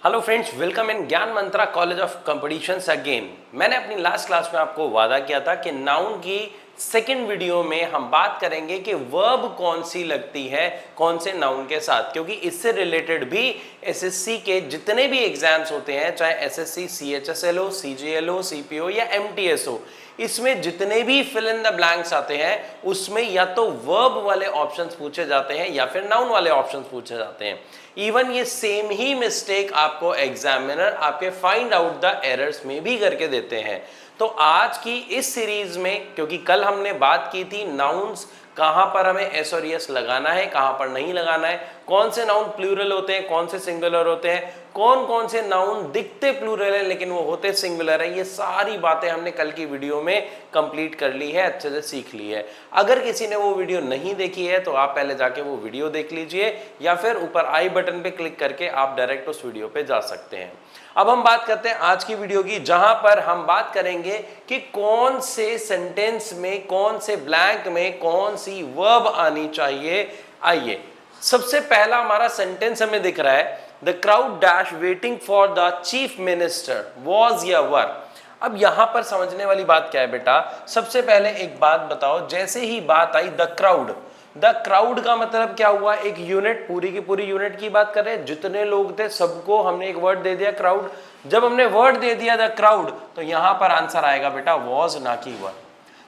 Hello friends, welcome in ज्ञान मंत्रा college of competitions again. मैंने अपनी लास्ट क्लास में आपको वादा किया था कि नाउन की सेकंड वीडियो में हम बात करेंगे कि वर्ब कौन सी लगती है कौन से नाउन के साथ, क्योंकि इससे रिलेटेड भी एसएससी के जितने भी एग्जाम्स होते हैं, चाहे एसएससी सीएचएसएल हो, सीजीएल हो, सीपीओ या एमटीएस हो, इसमें जितने भी फिल इन द ब्लैंक्स आते हैं उसमें या तो वर्ब वाले ऑप्शंस पूछे जाते हैं या फिर नाउन वाले ऑप्शंस पूछे जाते हैं। इवन ये सेम ही मिस्टेक आपको एग्जामिनर आपके फाइंड आउट द एरर्स में भी करके देते हैं। तो आज की इस सीरीज में, क्योंकि कल हमने बात की थी नाउन्स कहां पर हमें एस और यस लगाना है, कहां पर नहीं लगाना है, कौन से नाउन प्लूरल होते हैं, कौन से सिंगुलर होते हैं, कौन कौन से नाउन दिखते प्लूरल है लेकिन वो होते सिंगुलर है, ये सारी बातें हमने कल की वीडियो में कंप्लीट कर ली है, अच्छे से सीख ली है। अगर किसी ने वो वीडियो नहीं देखी है तो आप पहले जाके वो वीडियो देख लीजिए या फिर ऊपर आई बटन पे क्लिक करके आप डायरेक्ट उस वीडियो पे जा सकते हैं। अब हम बात करते हैं आज की वीडियो की, जहां पर हम बात करेंगे कि कौन से सेंटेंस में, कौन से ब्लैंक में कौन सी वर्ब आनी चाहिए। आइए, सबसे पहला हमारा सेंटेंस हमें दिख रहा है, the crowd dash waiting for the chief minister was या वर। अब यहां पर समझने वाली बात क्या है बेटा, सबसे पहले एक बात बताओ, जैसे ही बात I the crowd, the crowd का मतलब क्या हुआ, एक यूनिट, पूरी की पूरी यूनिट की बात कर रहे हैं, जितने लोग थे सबको हमने एक वर्ड दे दिया क्राउड। जब हमने वर्ड दे दिया द क्राउड तो यहां पर आंसर आएगा बेटा वॉज, ना कि were.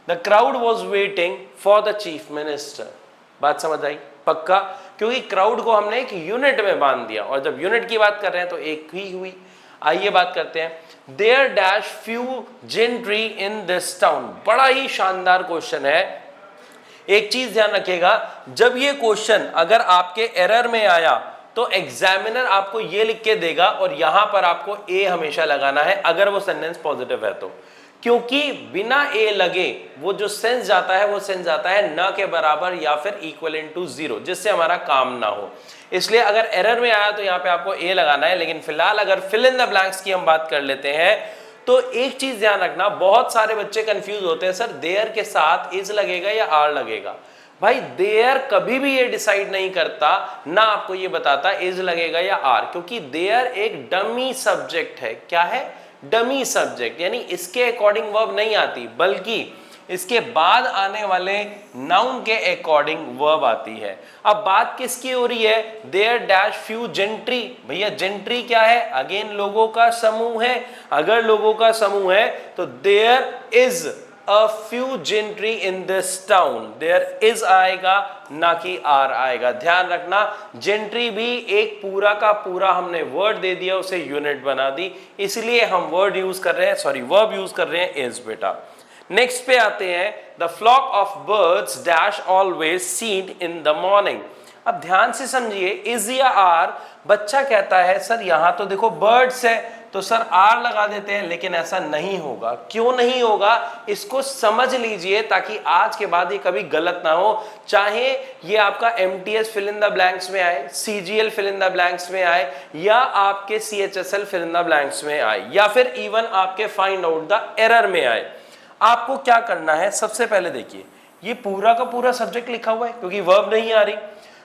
The crowd was waiting for the chief minister. बात समझ आई? पक्का, क्योंकि क्राउड को हमने एक यूनिट में बांध दिया और जब यूनिट की बात कर रहे हैं तो एक ही हुई। आइए बात करते हैं, there dash few gentry in this town. बड़ा ही शानदार क्वेश्चन है। एक चीज ध्यान रखिएगा, जब ये क्वेश्चन अगर आपके एरर में आया तो एग्जामिनर आपको ये लिख के देगा और यहां पर आपको ए हमेशा लगाना है अगर वो सेंटेंस पॉजिटिव है तो, क्योंकि बिना ए लगे वो जो सेंस जाता है वो सेंस जाता है न के बराबर या फिर इक्विवेलेंट टू जीरो, जिससे हमारा काम ना हो। इसलिए अगर एरर में आया तो यहाँ पे आपको ए लगाना है। लेकिन फिलहाल अगर फिल इन द ब्लैंक्स की हम बात कर लेते हैं तो एक चीज ध्यान रखना, बहुत सारे बच्चे कंफ्यूज होते हैं, सर देयर के साथ इज लगेगा या आर लगेगा। भाई देयर कभी भी ये डिसाइड नहीं करता, ना आपको ये बताता इज लगेगा या आर, क्योंकि देयर एक डमी सब्जेक्ट है। क्या है? डमी सब्जेक्ट, यानी इसके अकॉर्डिंग वर्ब नहीं आती, बल्कि इसके बाद आने वाले नाउन के अकॉर्डिंग वर्ब आती है। अब बात किसकी हो रही है? There dash few gentry. भैया जेंट्री क्या है? अगेन लोगों का समूह है। अगर लोगों का समूह है तो there is a few gentry in this town. There is आएगा, ना कि आर आएगा। ध्यान रखना, जेंट्री भी एक पूरा का पूरा हमने वर्ड दे दिया, उसे यूनिट बना दी, इसलिए हम वर्ड यूज कर रहे हैं, सॉरी वर्ब यूज कर रहे हैं इज बेटा। नेक्स्ट पे आते हैं, the flock of birds dash always seen in the morning. अब ध्यान से समझिए, इज या आर, बच्चा कहता है सर यहां तो देखो बर्ड्स है तो सर आर लगा देते हैं, लेकिन ऐसा नहीं होगा। क्यों नहीं होगा इसको समझ लीजिए ताकि आज के बाद ये कभी गलत ना हो। चाहे ये आपका MTS fill in the blanks में आए, CGL fill in the blanks में आए, या आपके CHSL fill in the blanks में आए, या फिर इवन आपके फाइंड आउट द एरर में आए, आपको क्या करना है? सबसे पहले देखिए, ये पूरा का पूरा सब्जेक्ट लिखा हुआ है क्योंकि वर्ब नहीं आ रही।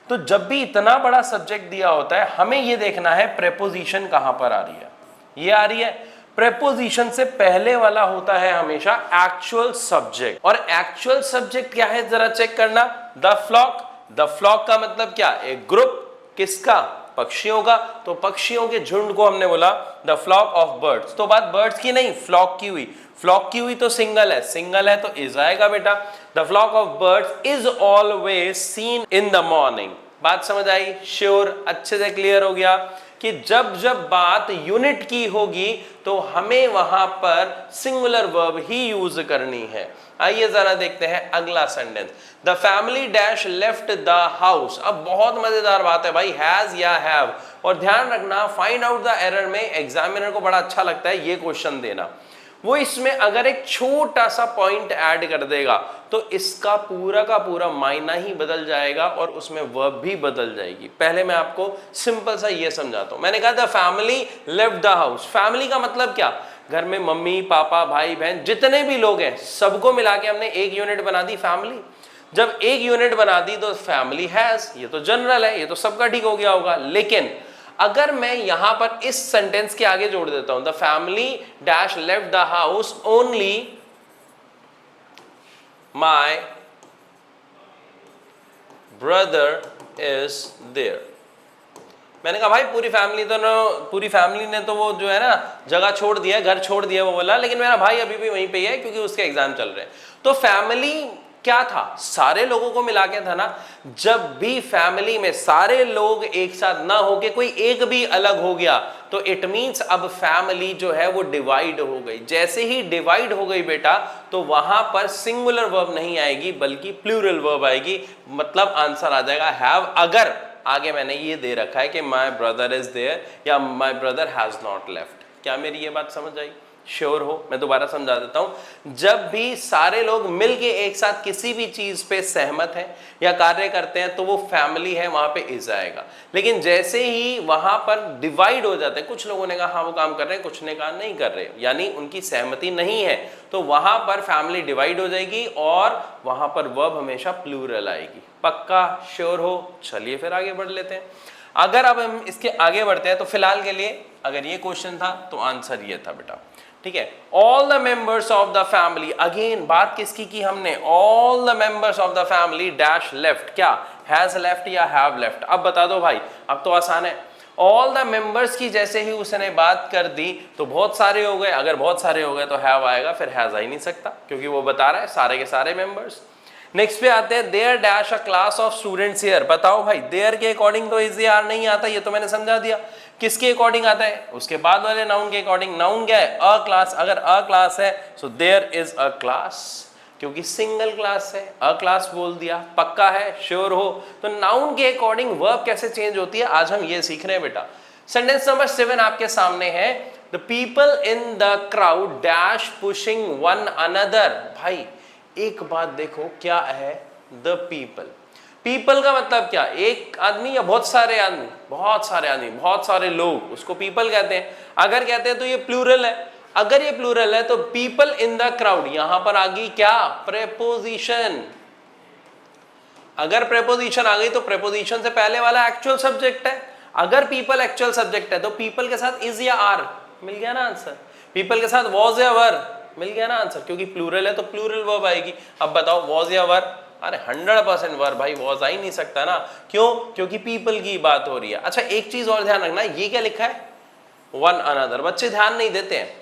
तो जब भी इतना बड़ा सब्जेक्ट दिया होता है हमें ये देखना है प्रेपोजिशन कहां पर आ रही है। ये आ रही है, प्रेपोजिशन से पहले वाला होता है हमेशा एक्चुअल सब्जेक्ट। और एक्चुअल सब्जेक्ट क्या है जरा चेक करना, द फ्लॉक। द फ्लॉक का मतलब क्या? एक ग्रुप, किसका? पक्षियों का। तो पक्षियों के झुंड को हमने बोला द फ्लॉक ऑफ बर्ड्स। तो बात बर्ड्स की नहीं, फ्लॉक की हुई। फ्लॉक की हुई तो सिंगल है, सिंगल है तो इज आएगा बेटा। The flock of birds is always seen in the morning. बात समझ आई? श्योर, अच्छे से क्लियर हो गया कि जब जब बात यूनिट की होगी तो हमें वहां पर सिंगुलर वर्ब ही यूज करनी है। आइए जरा देखते हैं अगला sentence, the family dash left the house. अब बहुत मजेदार बात है भाई, हैज या हैव। और ध्यान रखना, फाइंड आउट द एरर में एग्जामिनर को बड़ा अच्छा लगता है ये क्वेश्चन देना। वो इसमें अगर एक छोटा सा पॉइंट ऐड कर देगा तो इसका पूरा का पूरा मायना ही बदल जाएगा और उसमें वर्ब भी बदल जाएगी। पहले मैं आपको सिंपल सा ये समझाता हूं। मैंने कहा the family left the house. Family का मतलब क्या? घर में मम्मी पापा भाई बहन जितने भी लोग हैं सबको मिला के हमने एक यूनिट बना दी फैमिली। जब एक यूनिट बना दी तो फैमिली हैज, ये तो जनरल है, ये तो सबका ठीक हो गया होगा। लेकिन अगर मैं यहां पर इस सेंटेंस के आगे जोड़ देता हूं, the family dash left the house only my brother is there. मैंने कहा भाई पूरी फैमिली ने तो वो जो है ना जगह छोड़ दिया, घर छोड़ दिया, वो बोला, लेकिन मेरा भाई अभी भी वहीं पे ही है क्योंकि उसके एग्जाम चल रहे हैं। तो फैमिली क्या था? सारे लोगों को मिला के था ना। जब भी फैमिली में सारे लोग एक साथ ना होके कोई एक भी अलग हो गया तो इट मींस अब फैमिली जो है वो डिवाइड हो गई। जैसे ही डिवाइड हो गई बेटा तो वहां पर सिंगुलर वर्ब नहीं आएगी बल्कि प्लूरल वर्ब आएगी। मतलब आंसर आ जाएगा हैव, अगर आगे मैंने ये दे रखा है कि माई ब्रदर इज देयर या my brother has not left. क्या मेरी ये बात समझ आई? श्योर हो? मैं दोबारा समझा देता हूं। जब भी सारे लोग मिलके एक साथ किसी भी चीज पे सहमत हैं या कार्य करते हैं तो वो फैमिली है, वहां पे इज आएगा। लेकिन जैसे ही वहां पर डिवाइड हो जाते हैं, कुछ लोगों ने कहा हाँ वो काम कर रहे हैं, कुछ ने कहा नहीं कर रहे, यानी उनकी सहमति नहीं है, तो वहां पर फैमिली डिवाइड हो जाएगी और वहां पर वर्ब हमेशा प्लूरल आएगी। पक्का? श्योर हो? चलिए फिर आगे बढ़ लेते हैं। अगर अब हम इसके आगे बढ़ते हैं तो फिलहाल के लिए अगर ये क्वेश्चन था तो आंसर ये था बेटा, ठीक है। All the members of the family, again बात किसकी की हमने? All the members of the family dash left, क्या हैज लेफ्ट या हैव लेफ्ट? अब बता दो भाई, अब तो आसान है। ऑल द मेंबर्स की जैसे ही उसने बात कर दी तो बहुत सारे हो गए, अगर बहुत सारे हो गए तो हैव आएगा, फिर हैज आ ही नहीं सकता क्योंकि वो बता रहा है सारे के सारे मेंबर्स। नेक्स्ट पे आते हैं, there dash a class of students here. बताओ भाई, देयर के अकॉर्डिंग तो इज आर नहीं आता, ये तो मैंने समझा दिया। किसके अकॉर्डिंग आता है? उसके बाद वाले नाउन के अकॉर्डिंग। नाउन क्या है? A class. अगर अ क्लास है so there is a class, क्योंकि सिंगल क्लास है, अ क्लास बोल दिया। पक्का है? श्योर हो? तो नाउन के अकॉर्डिंग वर्ब कैसे चेंज होती है आज हम ये सीख रहे हैं बेटा। सेंटेंस नंबर 7 आपके सामने है, the people in the crowd dash pushing one another. भाई एक बात देखो, क्या है द पीपल? पीपल का मतलब क्या? एक आदमी या बहुत सारे आदमी? बहुत सारे आदमी, बहुत सारे लोग, उसको पीपल कहते हैं। अगर कहते हैं तो ये प्लूरल है। अगर ये प्लूरल है तो पीपल इन द क्राउड, यहां पर आ गई क्या? प्रेपोजिशन। अगर प्रेपोजिशन आ गई तो प्रेपोजिशन से पहले वाला एक्चुअल सब्जेक्ट है। अगर पीपल एक्चुअल सब्जेक्ट है तो पीपल के साथ इज या आर, मिल गया ना आंसर। पीपल के साथ वॉज या वर, मिल गया ना आंसर, क्योंकि प्लूरल है तो प्लूरल वर्ब आएगी। अब बताओ वॉज या वर? अरे 100% वर भाई, वॉज आ ही नहीं सकता ना। क्यों? क्योंकि पीपल की बात हो रही है। अच्छा एक चीज और ध्यान रखना, ये क्या लिखा है? One another. बच्चे ध्यान नहीं देते हैं।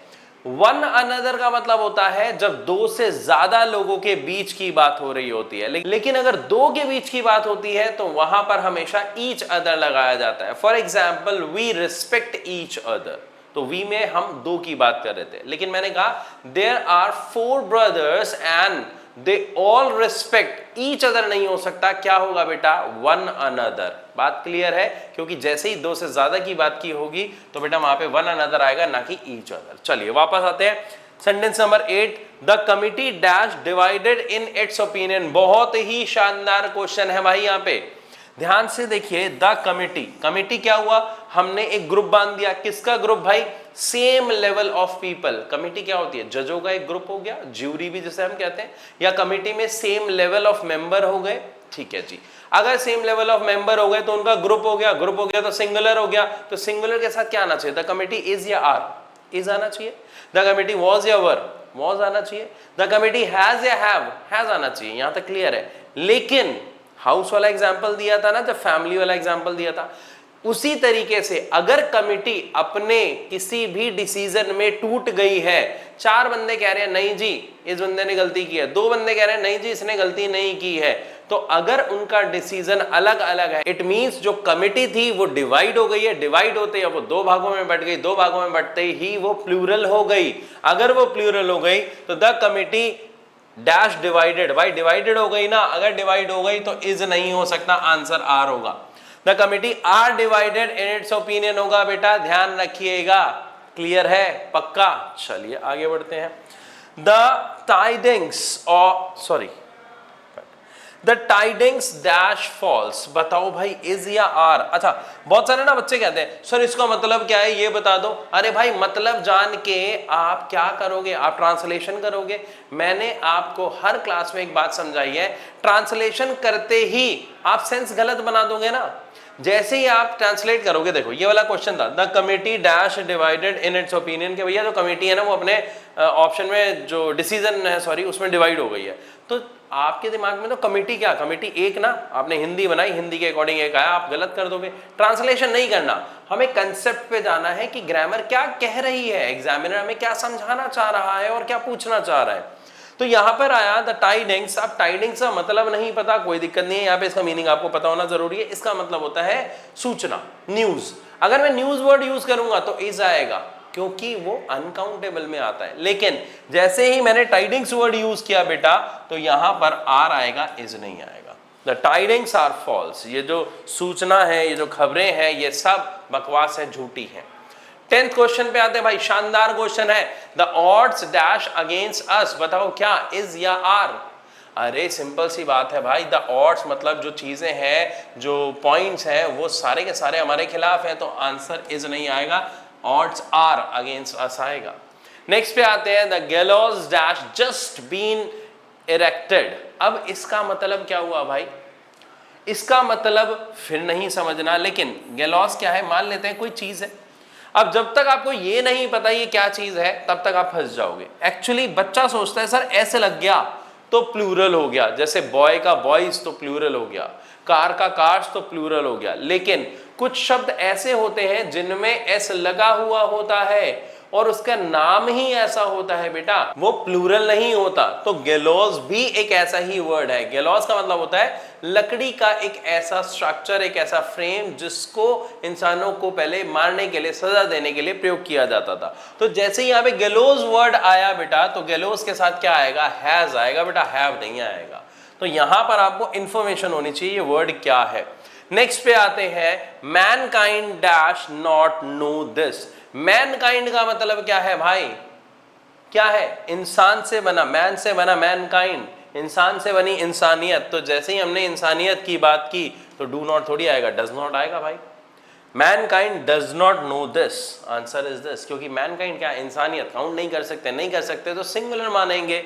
वन अनदर का मतलब होता है जब दो से ज्यादा लोगों के बीच की बात हो रही होती है, लेकिन अगर दो के बीच की बात होती है तो वहां पर हमेशा ईच अदर लगाया जाता है। For example, we respect each other, तो वी में हम दो की बात कर रहे थे, लेकिन मैंने कहा there are 4 brothers and they all respect each other नहीं हो सकता। क्या होगा बेटा? One another. बात क्लियर है? क्योंकि जैसे ही दो से ज्यादा की बात की होगी तो बेटा वहां पे वन अनदर आएगा, ना कि ईच अदर। चलिए वापस आते हैं। Sentence number 8, the committee dash divided in its opinion. बहुत ही शानदार क्वेश्चन है भाई, यहाँ पे ध्यान से देखिए। द कमिटी, कमिटी क्या हुआ? हमने एक ग्रुप बांध दिया। किसका ग्रुप भाई? Same level of people. Committee क्या होती है? जजों का एक ग्रुप हो गया, ज्यूरी भी जिसे हम कहते हैं, या कमिटी में सेम लेवल ऑफ मेंबर हो गए। ठीक है जी, अगर सेम लेवल ऑफ मेंबर हो गए तो उनका ग्रुप हो गया। ग्रुप हो गया तो सिंगुलर हो गया, तो सिंगुलर के साथ क्या आना चाहिए? द कमिटी इज या आर? इज आना चाहिए। द कमिटी वॉज या वर? वॉज आना चाहिए। द कमिटी हैज या हैव? हैज आना चाहिए। यहां तक क्लियर है। लेकिन हाउस वाला एग्जाम्पल दिया था ना, जब फैमिली वाला एग्जाम्पल दिया था, उसी तरीके से अगर कमिटी अपने किसी भी डिसीजन में टूट गई है, 4 बंदे कह रहे हैं नहीं जी इस बंदे ने गलती की है, 2 बंदे कह रहे हैं नहीं जी इसने गलती नहीं की है, तो अगर उनका डिसीजन अलग अलग है, इट मींस जो कमिटी थी वो डिवाइड हो गई है। डिवाइड होते ही वो 2 भागों में बट गई, 2 भागों में बटते ही वो प्लूरल हो गई। अगर वो प्लूरल हो गई तो द कमिटी डैश डिवाइडेड, भाई डिवाइडेड हो गई ना। अगर डिवाइड हो गई तो इज नहीं हो सकता, आंसर आर होगा। The committee are divided in its opinion होगा बेटा, ध्यान रखिएगा। क्लियर है? पक्का? चलिए आगे बढ़ते हैं। The tidings the tidings dash false. बताओ भाई इज या आर? अच्छा बहुत सारे ना बच्चे कहते हैं सर इसका मतलब क्या है ये बता दो। अरे भाई मतलब जान के आप क्या करोगे? आप ट्रांसलेशन करोगे। मैंने आपको हर क्लास में एक बात समझाई है, ट्रांसलेशन करते ही आप सेंस गलत बना दोगे ना। जैसे ही आप ट्रांसलेट करोगे, देखो ये वाला क्वेश्चन था, the committee dash divided in its opinion, के भैया जो कमेटी है ना वो अपने ऑप्शन में जो डिसीजन है सॉरी उसमें डिवाइड हो गई है। तो आपके दिमाग में तो कमेटी क्या, कमेटी एक ना, आपने हिंदी बनाई, हिंदी के अकॉर्डिंग एक आया, आप गलत कर दोगे। ट्रांसलेशन नहीं करना, हमें कंसेप्ट पे जाना है कि ग्रामर क्या कह रही है, एग्जामिनर हमें क्या समझाना चाह रहा है और क्या पूछना चाह रहा है। तो यहां पर आया द टाइडिंग्स। अब टाइडिंग्स का मतलब नहीं पता, कोई दिक्कत नहीं है, यहाँ पे इसका मीनिंग आपको पता होना जरूरी है। इसका मतलब होता है सूचना, न्यूज। अगर मैं न्यूज वर्ड यूज करूंगा तो इज आएगा, क्योंकि वो अनकाउंटेबल में आता है। लेकिन जैसे ही मैंने टाइडिंग्स वर्ड यूज किया बेटा, तो यहां पर आर आएगा, इज नहीं आएगा। The tidings are false. ये जो सूचना है, ये जो खबरें हैं, ये सब बकवास है, झूठी है। 10th क्वेश्चन पे आते हैं भाई, शानदार क्वेश्चन है। The odds dash against us, बताओ क्या, इज या आर? अरे सिंपल सी बात है भाई, द ऑड्स मतलब जो चीजें हैं, जो पॉइंट्स हैं, वो सारे के सारे हमारे खिलाफ हैं, तो आंसर इज नहीं आएगा, ऑड्स आर अगेंस्ट अस आएगा। नेक्स्ट पे आते हैं, the gallows dash just been erected. अब इसका मतलब क्या हुआ भाई? इसका मतलब फिर नहीं समझना, लेकिन गैलोज क्या है मान लेते हैं कोई चीज है। अब जब तक आपको ये नहीं पता ये क्या चीज है, तब तक आप फंस जाओगे। एक्चुअली बच्चा सोचता है सर ऐसे लग गया तो प्लूरल हो गया, जैसे बॉय का बॉयज तो प्लूरल हो गया, कार का कार्स तो प्लूरल हो गया। लेकिन कुछ शब्द ऐसे होते हैं जिनमें एस लगा हुआ होता है और उसका नाम ही ऐसा होता है बेटा, वो प्लूरल नहीं होता। तो गैलोज भी एक ऐसा ही वर्ड है। गैलोज का मतलब होता है लकड़ी का एक ऐसा स्ट्रक्चर, एक ऐसा फ्रेम जिसको इंसानों को पहले मारने के लिए, सजा देने के लिए प्रयोग किया जाता था। तो जैसे ही यहाँ पे गैलोज वर्ड आया बेटा, तो गैलोज के साथ क्या आएगा, हैज आएगा बेटा, हैव नहीं आएगा। तो यहां पर आपको इंफॉर्मेशन होनी चाहिए ये वर्ड क्या है। नेक्स्ट पे आते हैं, Mankind dash not know this. Mankind का मतलब क्या है भाई? क्या है? इंसान से बना, मैन से बना मैनकाइंड, इंसान से बनी इंसानियत। तो जैसे ही हमने इंसानियत की बात की तो डू नॉट थोड़ी आएगा, डज नॉट आएगा भाई। Mankind does not know this, answer is this, क्योंकि मैनकाइंड क्या है, इंसानियत। काउंट नहीं कर सकते, नहीं कर सकते तो सिंगुलर मानेंगे।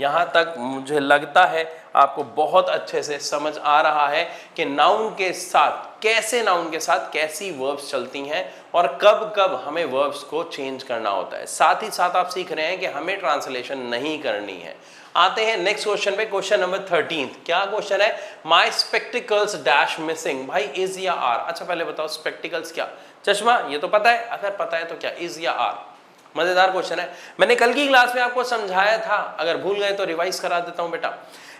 यहां तक मुझे लगता है आपको बहुत अच्छे से समझ आ रहा है कि नाउन के साथ कैसे, नाउन के साथ कैसी वर्ब्स चलती हैं और कब कब हमें वर्ब्स को चेंज करना होता है। साथ ही साथ आप सीख रहे हैं कि हमें ट्रांसलेशन नहीं करनी है। आते हैं नेक्स्ट क्वेश्चन पे, क्वेश्चन नंबर 13। क्या क्वेश्चन है? माई स्पेक्टिकल्स डैश मिसिंग। भाई इज या आर? अच्छा पहले बताओ स्पेक्टिकल्स क्या, चश्मा, ये तो पता है, अगर पता है तो क्या इज या आर? मजेदार क्वेश्चन है, मैंने कल की क्लास में आपको समझाया था, अगर भूल गए तो रिवाइज करा देता हूं बेटा।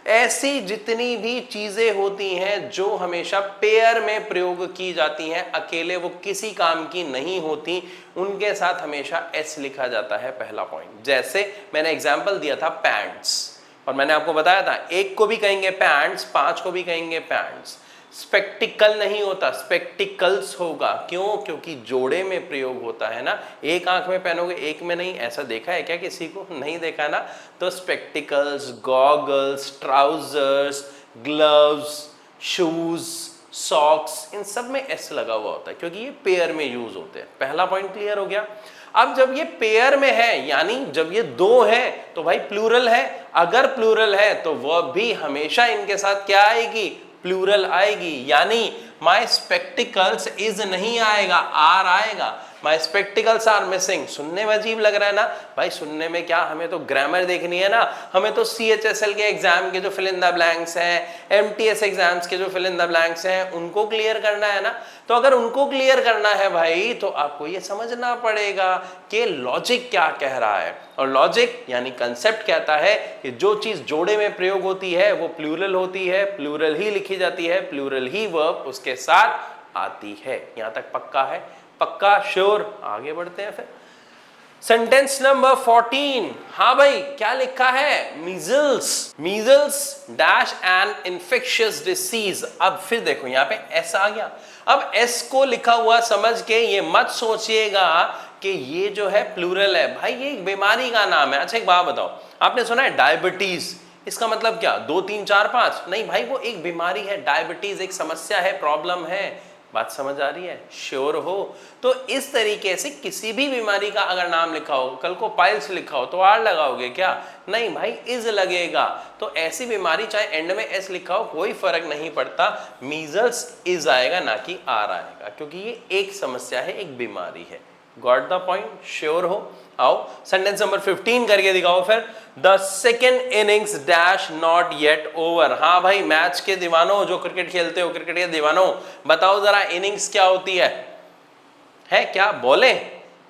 ऐसी जितनी भी चीजें होती हैं जो हमेशा पेयर में प्रयोग की जाती हैं, अकेले वो किसी काम की नहीं होती, उनके साथ हमेशा एस लिखा जाता है पहला पॉइंट। जैसे मैंने एग्जांपल दिया था पैंट्स, और मैंने आपको बताया था एक को भी कहेंगे पैंट्स, 5 को भी कहेंगे पैंट्स। स्पेक्टिकल नहीं होता, स्पेक्टिकल्स होगा। क्यों? क्योंकि जोड़े में प्रयोग होता है ना, एक आंख में पहनोगे एक में नहीं, ऐसा देखा है क्या किसी को? नहीं देखा ना। तो spectacles, goggles, trousers, gloves, shoes, socks, इन सब में एस लगा हुआ होता है क्योंकि ये पेयर में यूज होते हैं। पहला पॉइंट क्लियर हो गया। अब जब ये पेयर में है, यानी जब ये दो है तो भाई प्लूरल है। अगर प्लूरल है तो वर्ब भी हमेशा इनके साथ क्या आएगी? प्लूरल आएगी। यानी माई स्पेक्टिकल्स इज नहीं आएगा, आर आएगा। माई स्पेक्टिकल्स आर मिसिंग। सुनने में अजीब लग रहा है ना भाई, सुनने में क्या, हमें तो ग्रामर देखनी है ना, हमें तो CHSL के एग्जाम के जो फिल इन द ब्लैंक्स हैं, MTS एग्जाम्स के जो फिल इन द ब्लैंक्स हैं, उनको क्लियर करना है ना। तो अगर उनको क्लियर करना है भाई, तो आपको ये समझना पड़ेगा कि लॉजिक क्या कह रहा है। और लॉजिक यानी कंसेप्ट कहता है कि जो चीज जोड़े में प्रयोग होती है वो प्लूरल होती है, प्लूरल ही लिखी जाती है, प्लूरल ही वर्ब उसके साथ आती है। यहां तक पक्का है? पक्का, श्योर। आगे बढ़ते हैं फिर। Sentence number 14। हाँ भाई, क्या लिखा है? Measles, measles dash an infectious disease. अब फिर देखो यहाँ पे एस आ गया। अब एस को लिखा हुआ समझ के ये मत सोचिएगा कि ये जो है प्लूरल है। भाई ये एक बीमारी का नाम है। अच्छा एक बात बताओ, आपने सुना है डायबिटीज? इसका मतलब क्या 2 3 4 5? नहीं भाई, वो एक बीमारी है। डायबिटीज एक समस्या है, प्रॉब्लम है। बात समझ आ रही है? श्योर हो? तो इस तरीके से किसी भी बीमारी का अगर नाम लिखा हो, कल को पाइल्स लिखा हो तो आर लगाओगे क्या? नहीं भाई, इज लगेगा। तो ऐसी बीमारी चाहे एंड में एस लिखा हो कोई फर्क नहीं पड़ता, मीजल्स इज आएगा ना कि आर आएगा, क्योंकि ये एक समस्या है, एक बीमारी है। Got the point? श्योर हो? आओ सेंटेंस नंबर 15 करके दिखाओ फिर। The second innings dash not yet over. हाँ भाई, मैच के दीवानों, जो क्रिकेट खेलते हो, क्रिकेट के दीवानों, बताओ जरा इनिंग्स क्या होती है क्या? बोले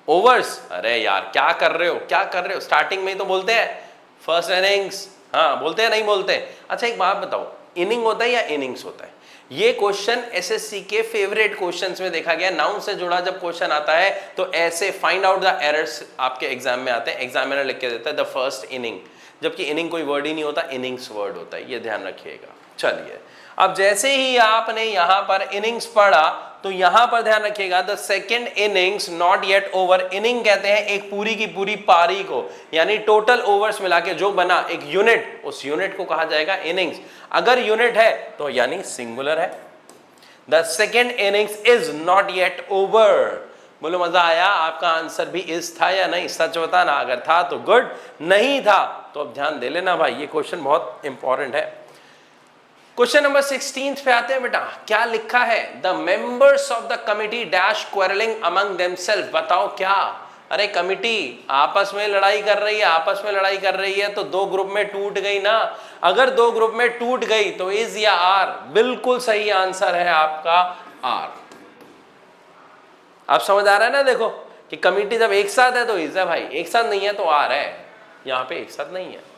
ओवर्स? अरे यार क्या कर रहे हो, क्या कर रहे हो? स्टार्टिंग में ही तो बोलते हैं फर्स्ट इनिंग्स। हाँ बोलते हैं, नहीं बोलते? अच्छा एक बात बताओ, इनिंग होता है या इनिंग्स होता है? ये क्वेश्चन एसएससी के फेवरेट क्वेश्चंस में देखा गया। नाउन से जुड़ा जब क्वेश्चन आता है तो ऐसे फाइंड आउट द एरर्स आपके एग्जाम में आते हैं। एग्जामिनर लिख के देता है द फर्स्ट इनिंग, जबकि इनिंग कोई वर्ड ही नहीं होता, इनिंग्स वर्ड होता है, ये ध्यान रखिएगा। चलिए, अब जैसे ही आपने यहां पर इनिंग्स पढ़ा तो यहां पर ध्यान रखिएगा, the second innings not yet over. Inning कहते हैं एक पूरी की पूरी पारी को, यानी टोटल ओवर्स मिला के जो बना एक यूनिट, उस यूनिट को कहा जाएगा इनिंग्स। अगर यूनिट है तो यानी सिंगुलर है। The second innings is not yet over. बोलो मजा आया? आपका आंसर भी इज था या नहीं? सच बताना, अगर था तो गुड, नहीं था तो अब ध्यान दे लेना भाई, ये क्वेश्चन बहुत इंपॉर्टेंट है। क्वेश्चन नंबर 16 पे आते हैं बेटा, क्या लिखा है? The members of the committee dash quarrelling among themself. बताओ क्या? अरे कमिटी आपस में लड़ाई कर रही है, आपस में लड़ाई कर रही है तो दो ग्रुप में टूट गई ना। अगर दो ग्रुप में टूट गई तो इज या आर? बिल्कुल सही आंसर है आपका आर। आप समझ आ रहा है ना? देखो कि कमिटी जब एक साथ है तो इज है भाई, एक साथ नहीं है तो आर है, यहां पे एक साथ नहीं है।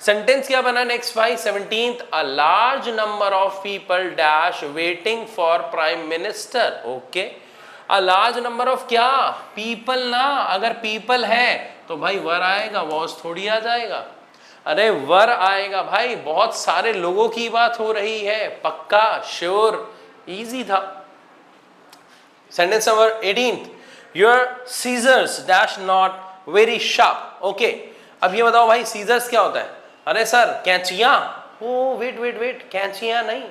सेंटेंस क्या बना नेक्स्ट भाई? 17th, a large number of people dash waiting for prime minister. Okay, a large number of क्या? पीपल ना। अगर पीपल है तो भाई वर आएगा, वॉज थोड़ी आ जाएगा। अरे वर आएगा भाई, बहुत सारे लोगों की बात हो रही है, पक्का, श्योर, इजी था। Sentence number 18th, your scissors dash not very sharp. Okay, अब ये बताओ भाई सीजर्स क्या होता है? अरे सर कैंचियां। ओ वेट वेट वेट, कैंचियां नहीं,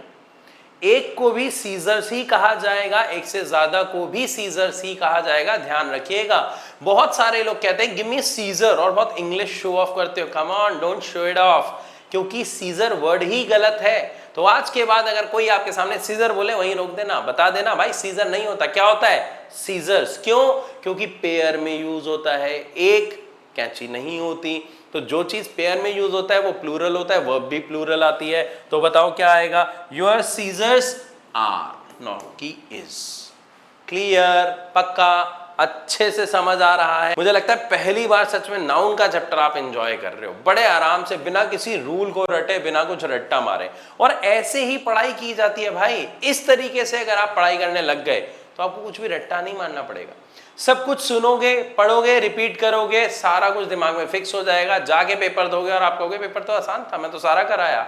एक को भी सीजर्स ही कहा जाएगा, एक से ज्यादा को भी सीजर्स ही कहा जाएगा, ध्यान रखिएगा। बहुत सारे लोग कहते हैं गिव मी सीजर और बहुत इंग्लिश शो ऑफ करते हो। Come on, don't show it of, क्योंकि सीजर वर्ड ही गलत है। तो आज के बाद अगर कोई आपके सामने सीजर बोले वहीं रोक देना, बता देना भाई सीजर नहीं होता, क्या होता है? सीजर्स। क्यों? क्योंकि पेयर में यूज होता है, एक कैंची नहीं होती। तो जो चीज पेयर में यूज होता है वो प्लूरल होता है, वर्ब भी प्लूरल आती है। तो बताओ क्या आएगा? योर सीजर्स आर, नॉट की इज। क्लियर? पक्का? अच्छे से समझ आ रहा है? मुझे लगता है पहली बार सच में नाउन का चैप्टर आप एंजॉय कर रहे हो, बड़े आराम से, बिना किसी रूल को रटे, बिना कुछ रट्टा मारे। और ऐसे ही पढ़ाई की जाती है भाई। इस तरीके से अगर आप पढ़ाई करने लग गए तो आपको कुछ भी रट्टा नहीं मानना पड़ेगा। सब कुछ सुनोगे, पढ़ोगे, रिपीट करोगे, सारा कुछ दिमाग में फिक्स हो जाएगा। जाके पेपर दोगे और आप कहोगे पेपर तो आसान था, मैं तो सारा कराया।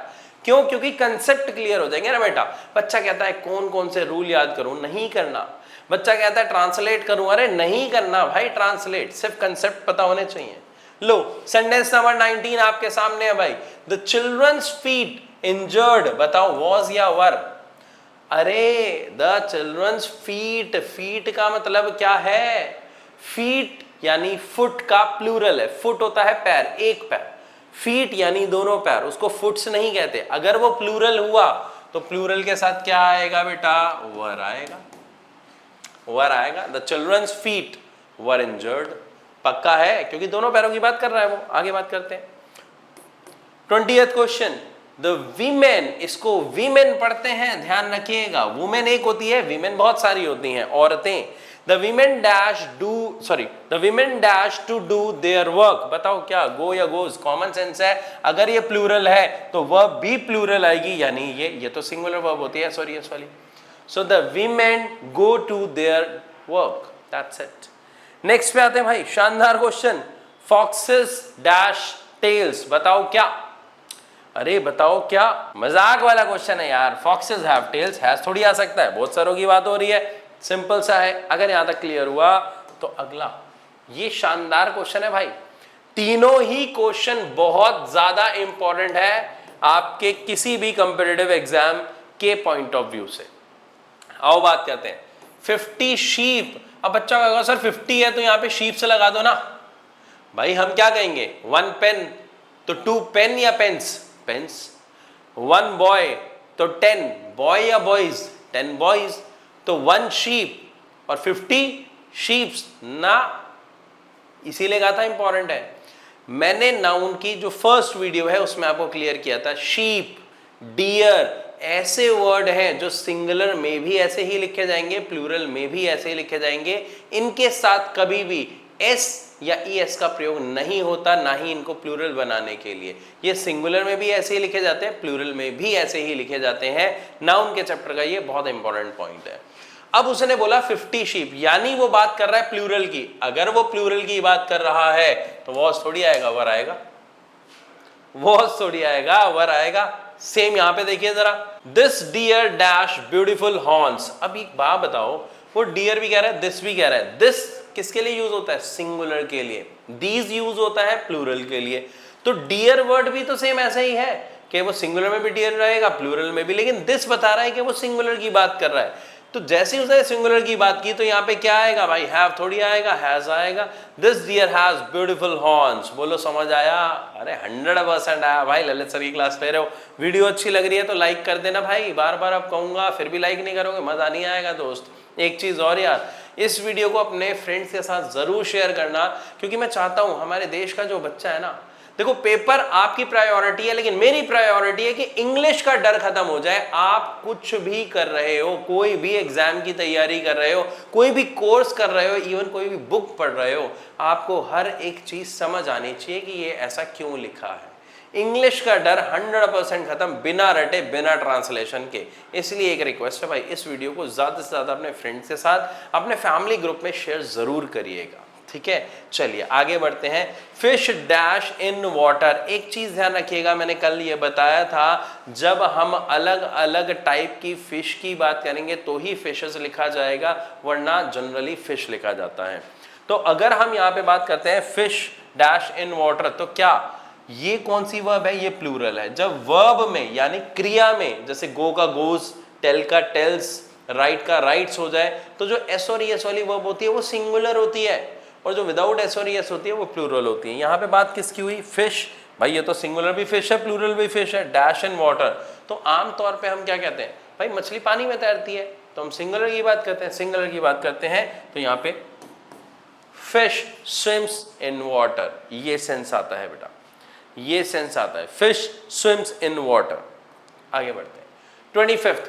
क्यों? क्योंकि कंसेप्ट क्लियर हो जाएंगे ना बेटा। बच्चा कहता है कौन कौन से रूल याद करूं, नहीं करना। बच्चा कहता है ट्रांसलेट करूं, अरे नहीं करना भाई ट्रांसलेट, सिर्फ कंसेप्ट पता होने चाहिए। लो सेंटेंस नंबर 19 आपके सामने है भाई। The children's feet injured. बताओ वॉज या वर? अरे द चिल्ड्रंस फीट, फीट का मतलब क्या है? फीट यानी फुट का प्लूरल है। फुट होता है पैर, एक पैर। फीट यानी दोनों पैर, उसको फुट्स नहीं कहते। अगर वो प्लूरल हुआ तो प्लूरल के साथ क्या आएगा बेटा? वर आएगा, वर आएगा। The children's feet were injured. पक्का है? क्योंकि दोनों पैरों की बात कर रहा है वो। आगे बात करते हैं। 20th क्वेश्चन, द वीमेन, इसको वीमेन पढ़ते हैं, ध्यान रखिएगा। वुमेन एक होती है, वीमेन बहुत सारी होती हैं, औरतें। The women dash do, sorry, the women dash to do their work. बताओ क्या? गो या गोज? कॉमन सेंस है। अगर ये प्लूरल है तो वर्ब भी प्लूरल आएगी, यानी ये तो सिंगुलर वर्ब होती है, सॉरी यस वाली। So the women go to their work, that's it. Next पे आते हैं भाई, शानदार क्वेश्चन। Foxes dash tales. बताओ क्या? अरे बताओ क्या? मजाक वाला क्वेश्चन है यार। फॉक्सेस हैव टेल्स, हैज थोड़ी आ सकता है, बहुत सारों की बात हो रही है, सिंपल सा है। अगर यहां तक क्लियर हुआ तो अगला, ये शानदार क्वेश्चन है भाई। तीनों ही क्वेश्चन बहुत ज्यादा इंपॉर्टेंट है आपके किसी भी कंपेटिटिव एग्जाम के पॉइंट ऑफ व्यू से। आओ बात करते हैं 50 शीप। अब बच्चा कहेगा सर 50 है तो यहाँ पे शीप से लगा दो ना। भाई हम क्या कहेंगे 1 पेन तो 2 पेन या पेन्स, पेन्स। 1 बॉय तो 10 बॉय या बॉयज, 10 बॉयज। तो 1 शीप और 50 शीप्स ना, इसीलिए कहा था इंपॉर्टेंट है। मैंने नाउन की जो फर्स्ट वीडियो है उसमें आपको क्लियर किया था, शीप, डियर ऐसे वर्ड हैं जो सिंगुलर में भी ऐसे ही लिखे जाएंगे, प्लूरल में भी ऐसे ही लिखे जाएंगे। इनके साथ कभी भी एस या ईएस का प्रयोग नहीं होता, ना ही इनको प्लूरल बनाने के लिए। ये सिंगुलर में भी ऐसे ही लिखे जाते हैं, प्लूरल में भी ऐसे ही लिखे जाते हैं। नाउन के चैप्टर का ये बहुत इंपॉर्टेंट पॉइंट है। अब उसने बोला 50 शीप, यानी वो बात कर रहा है प्लूरल की। अगर वो प्लूरल की बात कर रहा है तो वॉज थोड़ी आएगा, वर आएगा, वॉज थोड़ी आएगा, वर आएगा। सेम यहां पे देखिए जरा, this deer dash beautiful horns. अब एक बात बताओ, वो डियर भी कह रहा है, दिस भी कह रहा है। दिस किसके लिए यूज होता है? सिंगुलर के लिए। दीज यूज होता है प्लूरल के लिए। तो डियर वर्ड भी तो सेम ऐसा ही है कि वो सिंगुलर में भी डियर रहेगा, प्लूरल में भी, लेकिन दिस बता रहा है कि वो सिंगुलर की बात कर रहा है। तो जैसे ही उसने सिंगुलर की बात की तो यहाँ पे क्या आएगा भाई? हैव थोड़ी आएगा, हैज आएगा। This deer has beautiful horns. बोलो समझ आया? अरे 100% आया भाई। ललित सर की क्लास ले रहे हो, वीडियो अच्छी लग रही है तो लाइक कर देना भाई। बार बार अब कहूंगा फिर भी लाइक नहीं करोगे, मजा नहीं आएगा दोस्त। एक चीज और यार, इस वीडियो को अपने फ्रेंड्स के साथ जरूर शेयर करना, क्योंकि मैं चाहता हूं हमारे देश का जो बच्चा है ना, देखो पेपर आपकी प्रायोरिटी है, लेकिन मेरी प्रायोरिटी है कि इंग्लिश का डर खत्म हो जाए। आप कुछ भी कर रहे हो, कोई भी एग्जाम की तैयारी कर रहे हो, कोई भी कोर्स कर रहे हो, इवन कोई भी बुक पढ़ रहे हो, आपको हर एक चीज समझ आनी चाहिए कि ये ऐसा क्यों लिखा है। इंग्लिश का डर 100% खत्म, बिना रटे, बिना ट्रांसलेशन के। इसलिए एक रिक्वेस्ट है भाई, इस वीडियो को ज्यादा से ज्यादा अपने फ्रेंड्स के साथ, अपने फैमिली ग्रुप में शेयर जरूर करिएगा, ठीक है। चलिए आगे बढ़ते हैं। Fish dash in water. एक चीज ध्यान रखिएगा, मैंने कल ये बताया था, जब हम अलग अलग टाइप की फिश की बात करेंगे तो ही फिशेस लिखा जाएगा, वरना जनरली फिश लिखा जाता है। तो अगर हम यहाँ पे बात करते हैं फिश डैश इन वाटर, तो क्या ये कौन सी वर्ब है? ये प्लूरल है। जब वर्ब में यानी क्रिया में, जैसे गो का गोज, टेल का टेल्स, राइट का राइट्स हो जाए, तो जो एस और एस वाली वर्ब होती है वो सिंगुलर होती है, और जो विदाउट एस और एस होती है वो प्लूरल होती है। यहाँ पे बात किसकी हुई? फिश। भाई ये तो सिंगुलर भी फिश है, प्लूरल भी फिश है। डैश इन वाटर, तो आमतौर पे हम क्या कहते हैं? भाई मछली पानी में तैरती है, तो हम सिंगुलर की बात करते हैं। सिंगुलर की बात करते हैं तो यहाँ पे फिश स्विम्स इन वाटर, ये सेंस आता है बेटा, ये सेंस आता है, फिश स्विम्स इन वाटर। आगे बढ़ते हैं।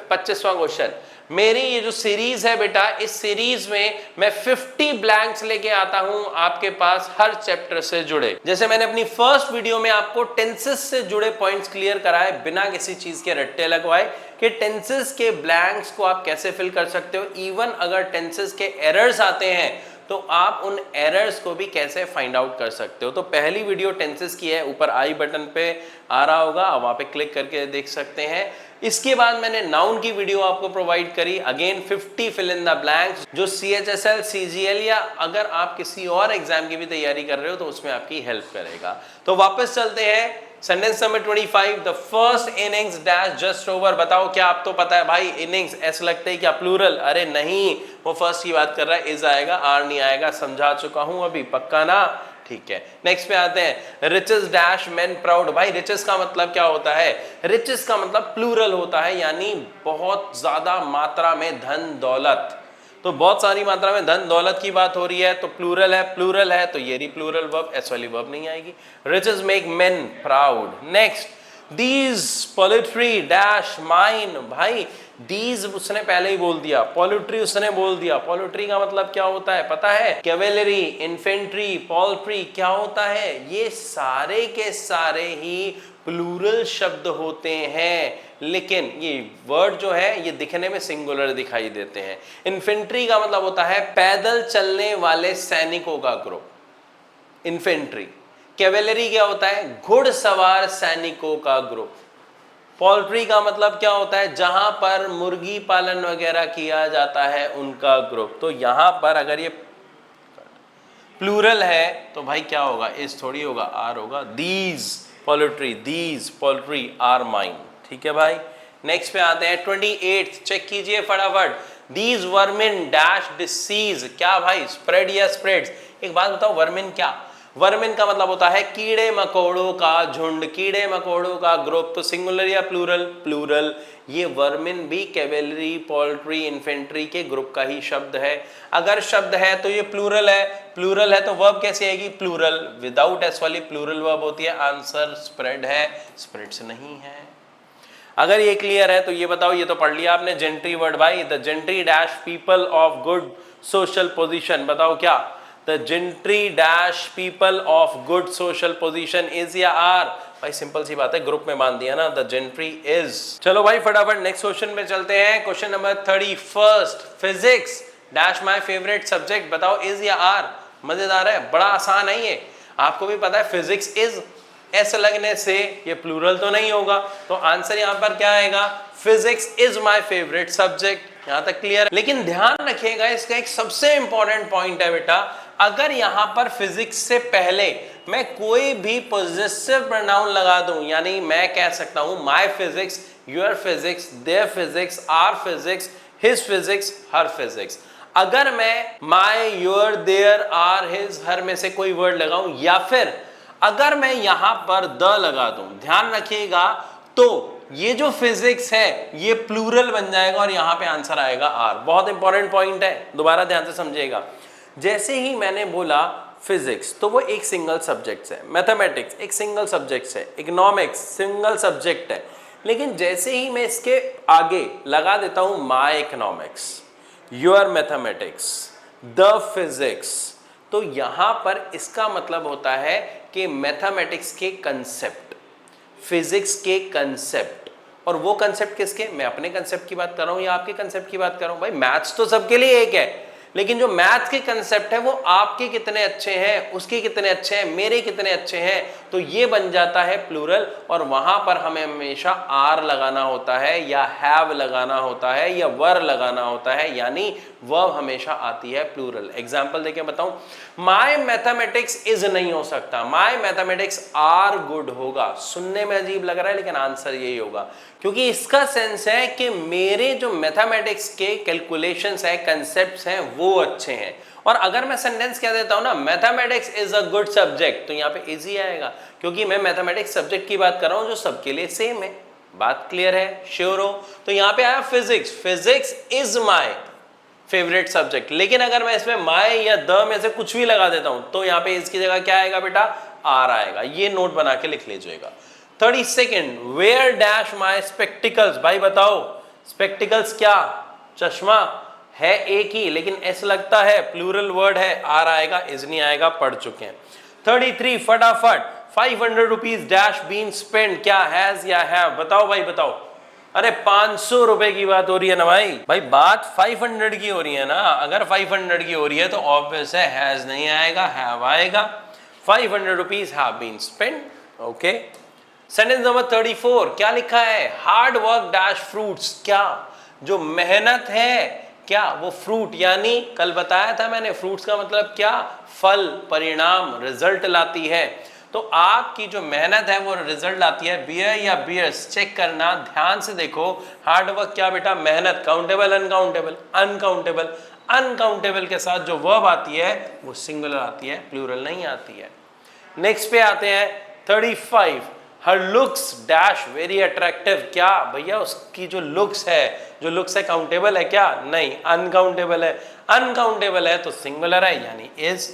25वां क्वेश्चन। मेरी ये जो सीरीज है बेटा, इस सीरीज में मैं 50 ब्लैंक्स लेके आता हूं आपके पास हर चैप्टर से जुड़े। जैसे मैंने अपनी फर्स्ट वीडियो में आपको टेंसेस से जुड़े पॉइंट्स क्लियर कराए, बिना किसी चीज के रट्टे लगवाए, कि टेंसेस के ब्लैंक्स को आप कैसे फिल कर सकते हो। इवन अगर टेंसेस के एरर्स आते हैं तो आप उन एरर्स को भी कैसे फाइंड आउट कर सकते हो। तो पहली वीडियो टेंसेस की है, ऊपर आई बटन पे आ रहा होगा, आप वहां पे क्लिक करके देख सकते हैं। इसके बाद मैंने नाउन की वीडियो आपको प्रोवाइड करी, again 50 fill in the blanks, जो CHSL, CGL या अगर आप किसी और एग्जाम की भी तैयारी कर रहे हो तो उसमें आपकी हेल्प करेगा। तो वापस चलते हैं। Sentence number 25, the first innings dash just over. बताओ क्या आप तो पता है भाई, इनिंग्स ऐसे लगते हैं क्या प्लूरल? अरे नहीं, वो फर्स्ट की बात कर रहा है, इज आएगा, आर नहीं आएगा, समझा चुका हूं अभी, पक्का ना? ठीक है। नेक्स्ट पे आते हैं। Riches dash men proud. भाई रिचेस का मतलब क्या होता है? रिचेस का मतलब प्लूरल होता है, यानी बहुत ज्यादा मात्रा में धन दौलत। तो बहुत सारी मात्रा में धन दौलत की बात हो रही है, तो प्लूरल है, प्लूरल है तो ये प्लूरल वर्ब, एस वाली वर्ब नहीं आएगी। Riches make men proud. Next, these poultry dash mine. भाई दीज उसने पहले ही बोल दिया, पोल्ट्री उसने बोल दिया। पोल्ट्री का मतलब क्या होता है पता है? कैवेलरी, इन्फेंट्री, पोल्ट्री क्या होता है? ये सारे के सारे ही प्लूरल शब्द होते हैं, लेकिन ये वर्ड जो है ये दिखने में सिंगुलर दिखाई देते हैं। इन्फेंट्री का मतलब होता है पैदल चलने वाले सैनिकों का ग्रुप, इन्फेंट्री। कैवेलरी क्या होता है? घुड़सवार सैनिकों का ग्रुप। पोल्ट्री का मतलब क्या होता है? जहां पर मुर्गी पालन वगैरह किया जाता है उनका ग्रुप। तो यहां पर अगर ये प्लूरल है तो भाई क्या होगा? इस थोड़ी होगा, आर होगा। These poultry, these poultry are mine. ठीक है भाई। नेक्स्ट पे आते हैं 28, चेक कीजिए फटाफट। दीज वर्मिन डैश डिसीज, क्या भाई, स्प्रेड या स्प्रेड्स। एक बात बताओ, वर्मिन क्या, वर्मिन का मतलब होता है कीड़े मकोड़ों का झुंड, कीड़े मकोड़ों का ग्रुप। तो सिंगुलर या प्लूरल, प्लूरल। ये वर्मिन भी कैवेलरी, पोल्ट्री, इन्फेंट्री के ग्रुप का ही शब्द है। अगर शब्द है तो ये प्लूरल है, प्लूरल है तो वर्ब कैसे आएगी, प्लूरल, विदाउट एस वाली प्लूरल वर्ब होती है। आंसर स्प्रेड है, स्प्रेड्स नहीं है। अगर ये क्लियर है तो ये बताओ, ये तो पढ़ लिया आपने जेंट्री वर्ड भाई, the gentry dash people of good social position, बताओ क्या, the gentry dash people of good social position is या आर, भाई सिंपल सी बात है, ग्रुप में बांध दिया ना, द जेंट्री इज। चलो भाई फटाफट नेक्स्ट क्वेश्चन पे चलते हैं। Question number 31, physics dash my favourite subject, बताओ इज या आर। मजेदार है, बड़ा आसान है ये, आपको भी पता है फिजिक्स इज, ऐसे लगने से ये प्लूरल तो नहीं होगा, तो आंसर यहां पर क्या आएगा, physics is my favourite subject. यहां तक क्लियर। लेकिन ध्यान रखिएगा, इसका एक सबसे इंपॉर्टेंट पॉइंट है बेटा, अगर यहां पर फिजिक्स से पहले मैं कोई भी पॉजिटिव प्रोनाउन लगा दूं, यानी मैं कह सकता हूं my physics, your physics, their physics, our physics, his physics, her physics, अगर मैं my, your, their, our, his, her में से कोई वर्ड लगाऊं, या फिर अगर मैं यहां पर द लगा दूं, ध्यान रखिएगा, तो ये जो फिजिक्स है ये प्लूरल बन जाएगा और यहां पे आंसर आएगा आर। बहुत इंपॉर्टेंट पॉइंट है, दोबारा ध्यान से समझिएगा। जैसे ही मैंने बोला फिजिक्स तो वो एक सिंगल सब्जेक्ट है, मैथमेटिक्स एक सिंगल सब्जेक्ट है, इकोनॉमिक्स सिंगल सब्जेक्ट है, लेकिन जैसे ही मैं इसके आगे लगा देता हूं my economics, your mathematics, the physics, तो यहां पर इसका मतलब होता है कि मैथमेटिक्स के कंसेप्ट, फिजिक्स के कंसेप्ट, और वो कंसेप्ट किसके, मैं अपने कंसेप्ट की बात कर रहा हूं या आपके कंसेप्ट की बात कर रहा हूं, भाई मैथ्स तो सबके लिए एक है, लेकिन जो मैथ्स के कंसेप्ट है वो आपके कितने अच्छे हैं, उसके कितने अच्छे हैं, मेरे कितने अच्छे हैं, तो ये बन जाता है प्लूरल, और वहां पर हमें हमेशा आर लगाना होता है या हैव लगाना होता है या वर लगाना होता है, यानी वर्ब हमेशा आती है प्लूरल। एग्जांपल देके बताऊं, माय मैथमेटिक्स इज नहीं हो सकता, माय मैथमेटिक्स आर गुड होगा। सुनने में अजीब लग रहा है लेकिन आंसर यही होगा, क्योंकि इसका सेंस है कि मेरे जो मैथमेटिक्स के कैलकुलेशंस है, कंसेप्ट्स हैं, वो अच्छे हैं। और अगर मैं सेंटेंस कह देता हूं ना, mathematics is a good subject, तो यहां पे इजी आएगा, क्योंकि मैं मैथमेटिक्स सब्जेक्ट की बात कर रहा हूं जो सबके लिए सेम है। बात क्लियर है, श्योर हो? तो यहां पे आया physics, physics is my favourite subject, लेकिन अगर मैं इसमें माय या द में से कुछ भी लगा देता हूं तो यहां पे इसकी जगह क्या आएगा बेटा, आर आएगा। ये नोट बना के लिख लीजिएगा। 32, वेयर डैश माय स्पेक्टिकल्स, भाई बताओ स्पेक्टिकल्स क्या, चश्मा है एक ही, लेकिन ऐसा लगता है प्लूरल वर्ड है, आर आएगा, इज नहीं आएगा, पढ़ चुके हैं। 33, फटाफट, 500 रुपीज डैश बीन स्पेंड, क्या हैज या हैव, बताओ भाई बताओ। अरे 500 रुपए की बात हो रही है ना भाई बात 500 की हो रही है ना, अगर 500 की हो रही है तो ऑब्वियस है हैज नहीं आएगा, हैव आएगा। 500 rupees have been spend, okay. Sentence number 34, क्या लिखा है, हार्ड वर्क डैश फ्रूट्स, क्या जो मेहनत है क्या वो फ्रूट, यानी कल बताया था मैंने फ्रूट्स का मतलब क्या, फल, परिणाम, रिजल्ट लाती है। तो आपकी जो मेहनत है वो रिजल्ट लाती है, बियर या बियर्स, चेक करना ध्यान से देखो। हार्ड वर्क क्या बेटा, मेहनत, काउंटेबल अनकाउंटेबल, अनकाउंटेबल, अनकाउंटेबल के साथ जो वर्ब आती है वो सिंगुलर आती है, प्लूरल नहीं आती है। नेक्स्ट पे आते हैं 35, हर लुक्स डैश वेरी अट्रैक्टिव, क्या भैया उसकी जो लुक्स है काउंटेबल है क्या, नहीं अनकाउंटेबल है, अनकाउंटेबल है तो सिंगुलर है यानी इज,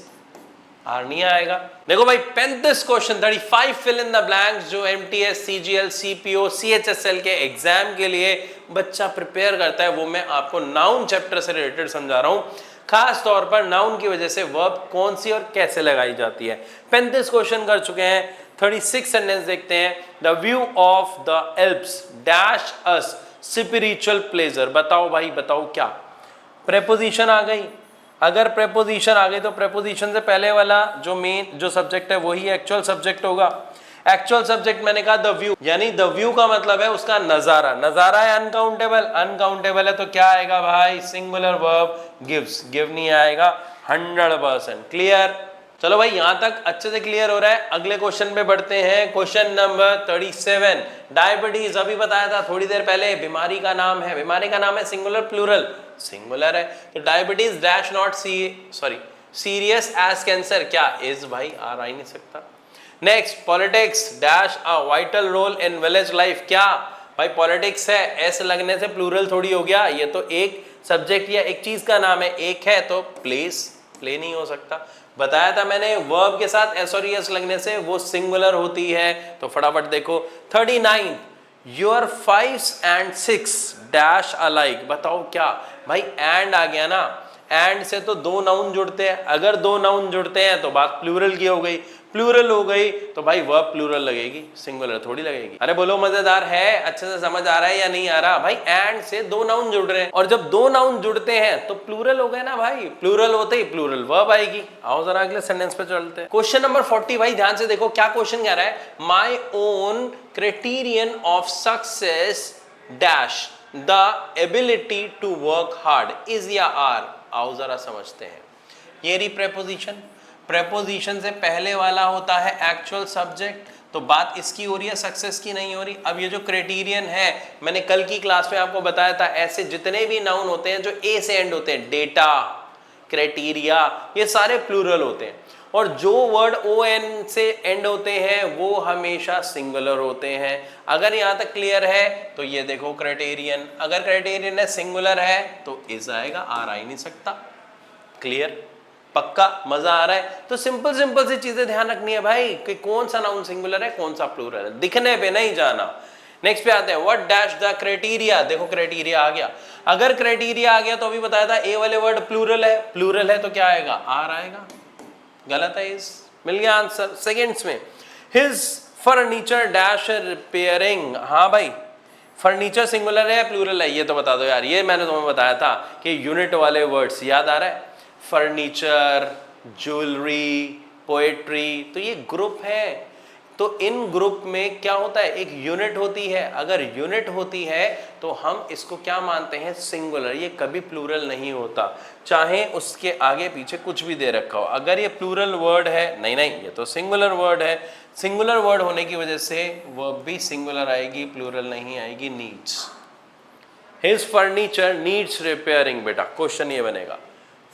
आर नहीं आएगा। देखो भाई 35 question 35 fill in the blanks जो एमटीएस, सीजीएल, सीपीओ, सीएचएसएल के एग्जाम के लिए बच्चा प्रिपेयर करता है, वो मैं आपको नाउन चैप्टर से रिलेटेड समझा रहा हूं, खास तौर पर नाउन की वजह से वर्ब कौन सी और कैसे लगाई जाती है। 35 क्वेश्चन कर चुके हैं। 36 सेंटेंस देखते हैं, the view of the Alps dash us spiritual pleasure, बताओ भाई बताओ क्या, प्रेपोजिशन आ गई, अगर प्रेपोजिशन आ गई तो प्रेपोजिशन से पहले वाला जो मेन जो सब्जेक्ट है वही एक्चुअल सब्जेक्ट होगा। एक्चुअल सब्जेक्ट मैंने कहा द व्यू, यानी द व्यू का मतलब है उसका नजारा, नजारा है अनकाउंटेबल, अनकाउंटेबल है तो क्या आएगा भाई, सिंगुलर वर्ब गिव्स, गिव नहीं आएगा। 100% क्लियर। चलो भाई यहां तक अच्छे से क्लियर हो रहा है। अगले क्वेश्चन पे बढ़ते हैं, क्वेश्चन नंबर 37, डायबिटीज, अभी बताया था थोड़ी देर पहले, बीमारी का नाम है, बीमारी का नाम है सिंगुलर प्लूरल, सिंगुलर है। तो diabetes dash not serious as cancer, क्या इज भाई, आर आ ही नहीं सकता। Next, politics dash a vital role in village life, क्या भाई पॉलिटिक्स है, एस लगने से प्लूरल थोड़ी हो गया, ये तो एक सब्जेक्ट या एक चीज का नाम है, एक है तो प्ले नहीं हो सकता। बताया था मैंने वर्ब के साथ एस और एस लगने से वो सिंगुलर होती है। तो फटाफट देखो 39, योर 5 and 6 डैश अलाइक, बताओ क्या भाई, एंड आ गया ना, एंड से तो दो नाउन जुड़ते हैं, अगर दो नाउन जुड़ते हैं तो बात प्लूरल की हो गई, प्लूरल हो गई तो भाई वर्ब प्लूरल लगेगी, सिंगुलर थोड़ी लगेगी। अरे बोलो मजेदार है, अच्छे से समझ आ रहा है या नहीं आ रहा भाई? एंड से दो नाउन जुड़ रहे हैं और जब दो नाउन जुड़ते हैं तो प्लूरल हो गए ना भाई, प्लूरल होते ही प्लूरल वर्ब आएगी। आओ जरा अगले सेंटेंस पे चलते हैं। क्वेश्चन नंबर 40 भाई ध्यान से देखो क्या क्वेश्चन कह रहा है, my own criterion of success dash the ability to work hard is या आर। आओ जरा समझते हैं। ये रही प्रेपोजिशन, प्रेपोजिशन से पहले वाला होता है एक्चुअल सब्जेक्ट, तो बात इसकी हो रही है, सक्सेस की नहीं हो रही। अब ये जो क्राइटेरियन है, मैंने कल की क्लास में आपको बताया था, ऐसे जितने भी नाउन होते हैं जो ए से एंड होते हैं, डेटा, क्राइटेरिया, ये सारे प्लूरल होते हैं, और जो वर्ड ओ एन से एंड होते हैं वो हमेशा सिंगुलर होते हैं। अगर यहां तक क्लियर है तो ये देखो क्राइटेरियन, अगर क्राइटेरियन है सिंगुलर है तो इज आएगा, आर आ ही नहीं सकता। क्लियर, पक्का, मजा आ रहा है? तो सिंपल सिंपल सी चीजें ध्यान रखनी है भाई कि कौन सा नाउन सिंगुलर है कौन सा प्लूरल है, दिखने पे नहीं जाना। नेक्स्ट पे आते हैं, व्हाट डैश द क्राइटेरिया। देखो क्राइटेरिया आ गया, अगर क्राइटेरिया आ गया तो अभी बताया था ए वाले वर्ड प्लूरल है, प्लूरल है तो क्या आएगा, आर आएगा। गलत है, इस मिल गया आंसर सेकेंड्स में। हिज फर्नीचर डैश रिपेयरिंग, हाँ भाई फर्नीचर सिंगुलर है प्लूरल है ये तो बता दो यार, ये मैंने तुम्हें बताया था कि यूनिट वाले वर्ड्स याद आ रहा है, फर्नीचर, ज्वेलरी, पोएट्री, तो ये ग्रुप है। तो इन ग्रुप में क्या होता है, एक यूनिट होती है, अगर यूनिट होती है तो हम इसको क्या मानते हैं, सिंगुलर, ये कभी प्लूरल नहीं होता, चाहे उसके आगे पीछे कुछ भी दे रखा हो। अगर ये प्लूरल वर्ड है, नहीं ये तो सिंगुलर वर्ड है, सिंगुलर वर्ड होने की वजह से वर्ब भी सिंगुलर आएगी, प्लूरल नहीं आएगी। Needs, his furniture needs repairing, बेटा क्वेश्चन ये बनेगा।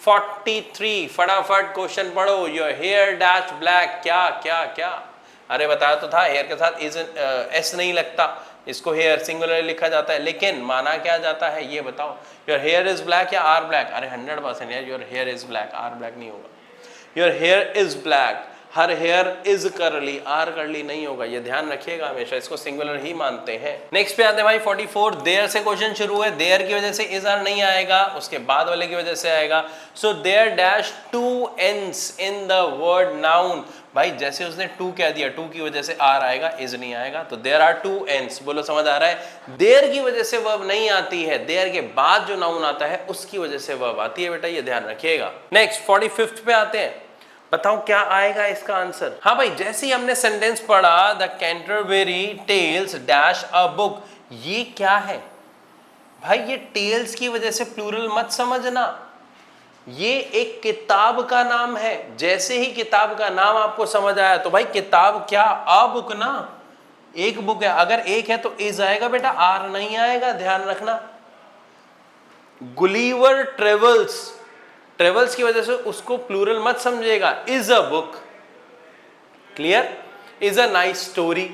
43, फटाफट क्वेश्चन पढ़ो, योर हेयर डैश ब्लैक, क्या क्या क्या, अरे बताया तो था हेयर के साथ इज एस नहीं लगता, इसको हेयर सिंगुलर लिखा जाता है, लेकिन माना क्या जाता है ये बताओ, योर हेयर इज ब्लैक या आर ब्लैक? अरे 100% यार, your hair is black, are black नहीं होगा। Your hair is black, her hair is curly, are curly नहीं होगा, ये ध्यान रखिएगा हमेशा, इसको सिंगुलर ही मानते हैं। नेक्स्ट पे आते हैं भाई 44, देयर से क्वेश्चन शुरू है, देयर की वजह से इज आर नहीं आएगा, उसके बाद वाले की वजह से आएगा। So there dash two ends in the word noun, भाई जैसे उसने टू कह दिया, टू की वजह से आर आएगा, इज नहीं आएगा, तो देयर आर टू एंड्स। बोलो समझ आ रहा है? देयर की वजह से वर्ब नहीं आती है, देयर के बाद जो नाउन आता है उसकी वजह से वर्ब आती है, बेटा ये ध्यान रखिएगा। नेक्स्ट 45 पे आते हैं, बताओ क्या आएगा इसका आंसर। हाँ भाई, जैसे ही हमने सेंटेंस पढ़ा, the Canterbury Tales dash a book, ये क्या है भाई, ये टेल्स की वजह से प्लूरल मत समझना, ये एक किताब का नाम है। जैसे ही किताब का नाम आपको समझ आया तो भाई किताब क्या, अ बुक ना, एक बुक है, अगर एक है तो इज आएगा बेटा, आर नहीं आएगा, ध्यान रखना। गुलिवर ट्रेवल्स, ट्रेवल्स की वजह से उसको प्लूरल मत समझिएगा, is a book. Clear, is a nice story,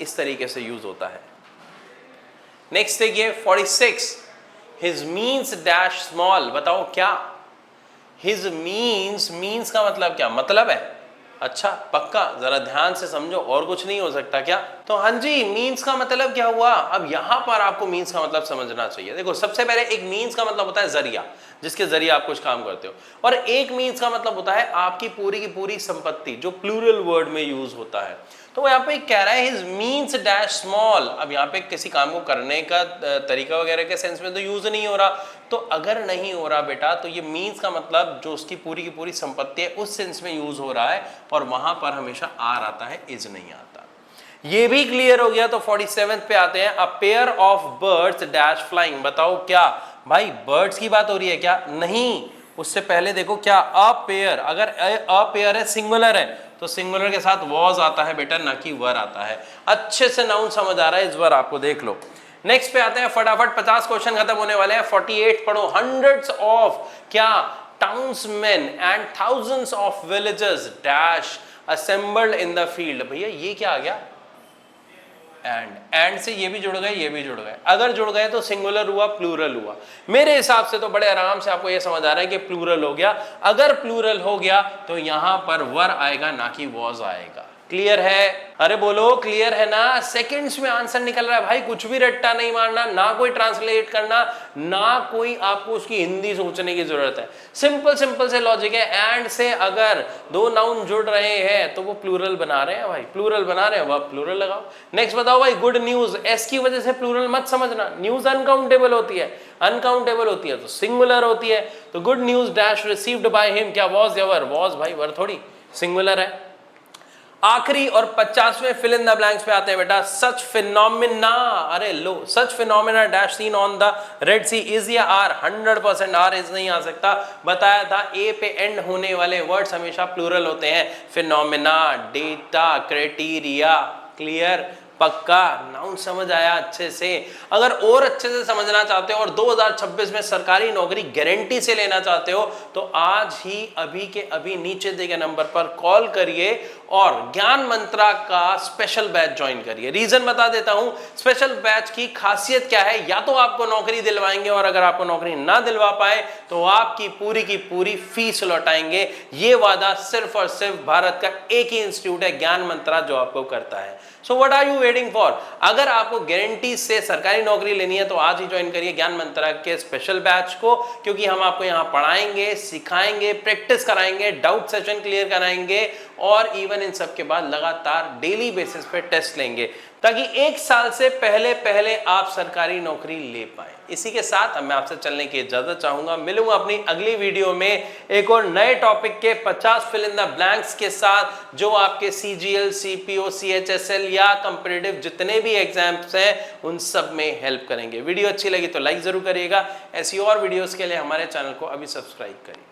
इस तरीके से यूज होता है। नेक्स्ट देखिए 46, हिज मीन्स डैश स्मॉल, बताओ क्या, हिज मीन्स का मतलब क्या, मतलब है, अच्छा पक्का, जरा ध्यान से समझो, और कुछ नहीं हो सकता क्या? तो हाँ जी, मीन्स का मतलब क्या हुआ, अब यहां पर आपको मीन्स का मतलब समझना चाहिए। देखो सबसे पहले एक मीन्स का मतलब होता है जरिया, जिसके जरिए आप कुछ काम करते हो, और एक मीन्स का मतलब होता है आपकी पूरी की पूरी संपत्ति, जो प्लूरल वर्ड में यूज होता है। तो यहाँ पे कह रहा है हिज मीन्स डैश स्मॉल, अब यहाँ पे किसी काम को करने का तरीका वगैरह के सेंस में तो यूज नहीं हो रहा, तो अगर नहीं हो रहा बेटा तो ये मीन्स का मतलब जो उसकी पूरी की पूरी संपत्ति है उस सेंस में यूज हो रहा है, और वहां पर हमेशा आर आता है, इज नहीं आता। ये भी क्लियर हो गया। तो 47 पे आते हैं, a pair of birds dash flying, बताओ क्या भाई, बर्ड्स की बात हो रही है क्या? नहीं, उससे पहले देखो क्या, अ पेयर, अगर अ पेयर है सिंगुलर है तो सिंगुलर के साथ वॉज आता है बेटा, ना कि वर आता है। अच्छे से नाउन समझ आ रहा है इस बार आपको, देख लो। नेक्स्ट पे आते हैं फटाफट, 50 क्वेश्चन खत्म होने वाले हैं। 48 पढ़ो। हंड्रेड्स ऑफ क्या townsmen and thousands of villagers dash assembled in the field. भैया ये क्या आ गया? एंड से ये भी जुड़ गए, ये भी जुड़ गए। अगर जुड़ गए तो सिंगुलर हुआ, प्लूरल हुआ। मेरे हिसाब से तो बड़े आराम से आपको ये समझ आ रहा है कि प्लूरल हो गया। अगर प्लूरल हो गया तो यहां पर वर आएगा, ना कि वॉज आएगा। क्लियर है? अरे बोलो क्लियर है ना? सेकंड्स में आंसर निकल रहा है भाई, कुछ भी रट्टा नहीं मारना, ना कोई ट्रांसलेट करना, ना कोई आपको उसकी हिंदी सोचने की जरूरत है। सिंपल सिंपल से लॉजिक है। एंड से अगर दो नाउन जुड़ रहे हैं तो वो प्लूरल बना रहे हैं भाई, प्लूरल बना रहे हैं, वह प्लूरल लगाओ। नेक्स्ट बताओ भाई, गुड न्यूज, एस की वजह से प्लूरल मत समझना। न्यूज अनकाउंटेबल होती है, अनकाउंटेबल होती है तो सिंगुलर होती है। तो good news dash received by him, क्या वॉज या वर? वॉज भाई, वर थोड़ी, सिंगुलर है। आखिरी और 50वें फिल इन द ब्लैंक्स पे आते हैं बेटा। सच फिनोमिना, अरे लो, such phenomena dash seen on the Red Sea is या आर? 100% आर इज नहीं आ सकता। बताया था ए पे एंड होने वाले वर्ड्स हमेशा प्लूरल होते हैं। Phenomena, data, criteria. क्लियर? पक्का? नाउन समझ आया अच्छे से? अगर और अच्छे से समझना चाहते हो और 2026 में सरकारी नौकरी गारंटी से लेना चाहते हो तो आज ही अभी के अभी नीचे दिए गए नंबर पर कॉल करिए और ज्ञान मंत्रा का स्पेशल बैच ज्वाइन करिए। रीजन बता देता हूं, स्पेशल बैच की खासियत क्या है। या तो आपको नौकरी दिलवाएंगे और अगर आपको नौकरी ना दिलवा पाए तो आपकी पूरी की पूरी फीस लौटाएंगे। ये वादा सिर्फ और सिर्फ भारत का एक ही इंस्टीट्यूट है, ज्ञान मंत्रा, जो आपको करता है। So what are you waiting for? अगर आपको गारंटी से सरकारी नौकरी लेनी है तो आज ही ज्वाइन करिए ज्ञान मंत्रा के स्पेशल बैच को, क्योंकि हम आपको यहाँ पढ़ाएंगे, सिखाएंगे, प्रैक्टिस कराएंगे, डाउट सेशन क्लियर कराएंगे और इवन इन सब के बाद लगातार डेली बेसिस पे टेस्ट लेंगे ताकि 1 साल से पहले आप सरकारी नौकरी ले पाए। इसी के साथ मैं आपसे चलने की इजाजत चाहूंगा। मिलूंगा अपनी अगली वीडियो में एक और नए टॉपिक के 50 फिल इन द ब्लैंक्स के साथ, जो आपके सीजीएल, सीपीओ, सीएचएसएल या कंपैरेटिव जितने भी एग्जाम्स हैं उन सब में हेल्प करेंगे। वीडियो अच्छी लगी तो लाइक जरूर करिएगा। ऐसी और वीडियोस के लिए हमारे चैनल को अभी सब्सक्राइब करिए।